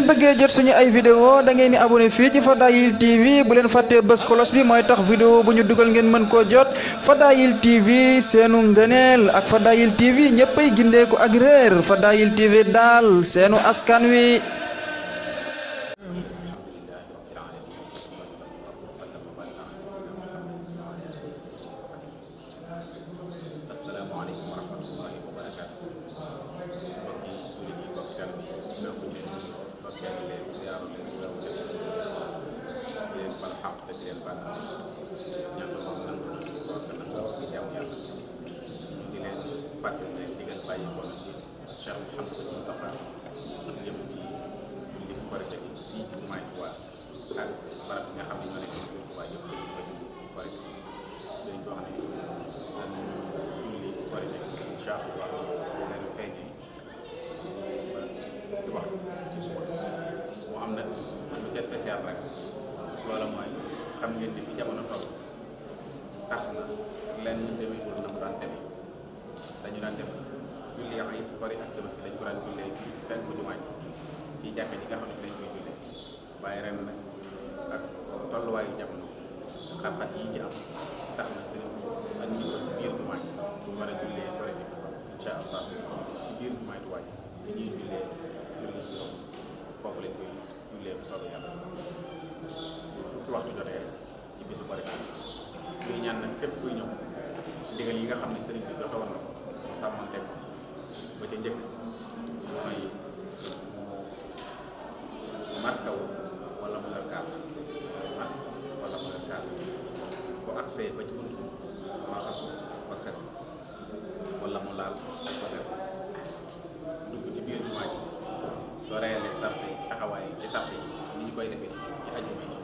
ngeen bëggee jot suñu ay vidéo da ngeen di abonné fii ci Fadayil TV bu leen fàttee bës cloche bi mooy tax vidéo bu ñu dugal ngeen mën koo jot Fadayil TV seenu ngëneel ak Fadayil TV ñëppay gindeeku ak réer Fadayil TV daal seenu askan wi. asalaamaaleykum wa rahmatullahi wa barakaatu mbokki jullit yi mbokki tal bi naa ko ñu leen leen ziyaaru leen ziyaaru leen di leen bal xaq te di leen bal ñaan moom nangu wax na nga ci jàmm yàlla ñu ngi leen fàttali ne digal bàyyi ko ci Cheikh Mouhamadou Mountakha jëm ci julli korite bi fii ci jumaay Tuubaa ak barab bi nga xam ne ñoo nekk ci biir Tuubaa yëpp dañuy ko ci korite sëriñ bi wax ne korite incha allah weer wi feeñee ba fukki waxtu ci suba mu am nag lu ci spécial rek loola mooy xam ngeen ni fi jamono toll tax na lenn demeewul na mu daan demee dañu daan def julli Iid Kori ak Tabaski dañ ko daan jullee ci penku jumaa ji ci jàkka ji nga xam ne dañ koy jullee waaye ren nag ak tolluwaayu jamono xat-xat yi ci am tax na sëriñ bi andi ko ci biir jumaa ji bu war a jullee korite incha allah ci biir jumaay Tuubaa ji fi ñuy jullee julli juróom foofu lañ koy jullee bu soobee yàlla bu fukki waxtu jotee ci bisu korite ñuy ñaan nag képp kuy ñëw ndigal yi nga xam ne sëriñ bi joxe woon na ko mu sàmmante ko ba ca njëkk mooy mu maskaw wala mu yor carte masque wala mu yor carte bu accès ba ci bunt mu raxasu ba set wala mu laal ba set dugg ci biir jumaa ji soo reyalee sàppe yi taxawaay ci sàppe yi ni ñu koy defee ci ajjuma yi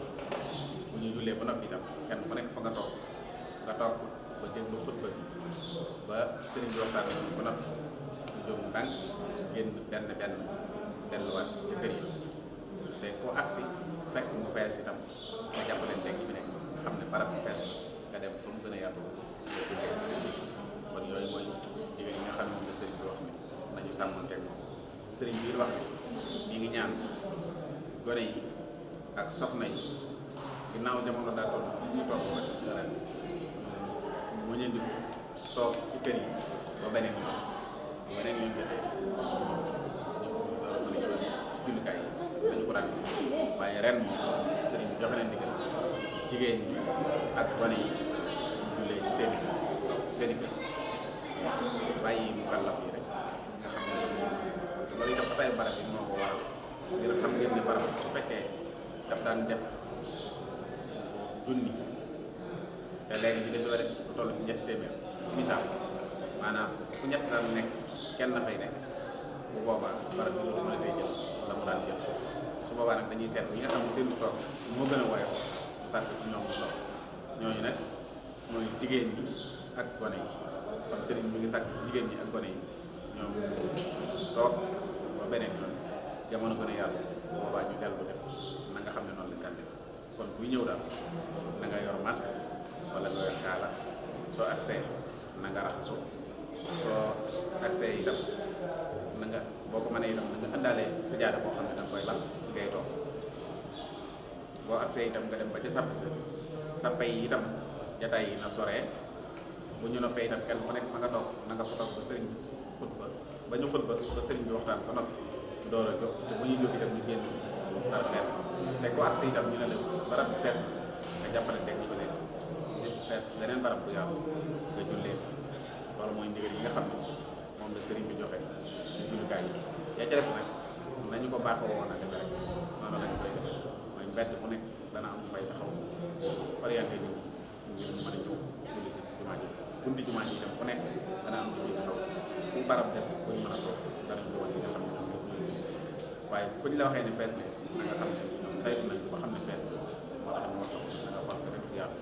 bu ñu jullee ba noppi itam kenn ku nekk fa nga toog ba déglu xutba bi ba sëriñ bi waxtaan ba noppi ñu jóg ndànk génn benn delluwaat ci kër yi te ku agsi fekk mu fees itam nga jàppaleen teg bi nekk xam ne barab bu fees nga dem fa mu gën a yaatu nga jullee kon yooyu mooy digal yi nga xam ne moom la sëriñ bi wax ne nañu sàmmanteeg moom sëriñ bi wax ne ñi ngi ñaan gone yi ak soxna yi ginnaaw jamono daa toll fii ñu toll rek ren mu ñëndi toog ci kër yi ba beneen yoon jotee ñu door a mën a ñëwaat ci jullikaay yi dañu ko daan waaye ren moom sëriñ bi joxe leen ndigal jigéen ñi ak gone yi ñu jullee ci seeni kër seeni kër bàyyi mu kàllaf yi rek nga xam ne loolu itam fatay barab bi moo ko waral ngir xam ngeen ne barab su fekkee daf daan def junni te léegi ñu dañoo def toll ci ñetti téeméer misaal maanaam fu ñett daan nekk kenn na fay nekk bu boobaa barab bi dootu mën a tey jël la mu daan jël su boobaa nag dañuy seet ñi nga xam ne seenu toog moo gën a woyof mu sàkk ci ñoom mu toog ñooñu nag mooy jigéen ñi ak gone yi kon sëriñ mi ngi sàkk jigéen ñi ak gone yi ñoom toog ba beneen yoon jamono gën a yàlla boobaa ñu dellu def na nga xam ne noonu lañ daan def kon kuy ñëw daal na nga yor masque wala nga yor kaala soo accès na nga raxasu soo accès itam na nga boo ko mënee itam na nga ëndaale sajaada boo xam ne danga koy lal ngay toog boo accès itam nga dem ba ca sàppe yi itam jataay yi na soree bu ñu noppee itam kenn ku nekk fa nga toog na nga fa toog ba sëriñ bi xutba ba ñu xutba ba sëriñ bi waxtaan ba noppi ñu door a jóg te bu ñuy jóg itam ñu génn barab benn te ku accès itam ñu ne la barab bi fees na nga jàppale teg ñu ko nekk feet beneen barab bu yàlla nga jullee loolu mooy ndigal yi nga xam ne moom la sëriñ bi joxe ci jullikaay yi yaa ca des nag nañu ko baaxoo woon a defe rek noonu lañu koy defe mooy mbedd bu nekk dana am fay taxaw orienté nit ñi ngir mu mën a ñëw julli si ci jumaa ji bunti jumaa ji itam ku nekk dana am julli taxaw fu barab des buñ mën a toog danañ ko wan li nga xam ne ñoom ñooy julli si waaye kuñ la waxee ne fees ne na nga xam ne ñoom saytu nañ ba xam ne fees na moo tax ñu wax ko na nga xool fi rek fu yàlla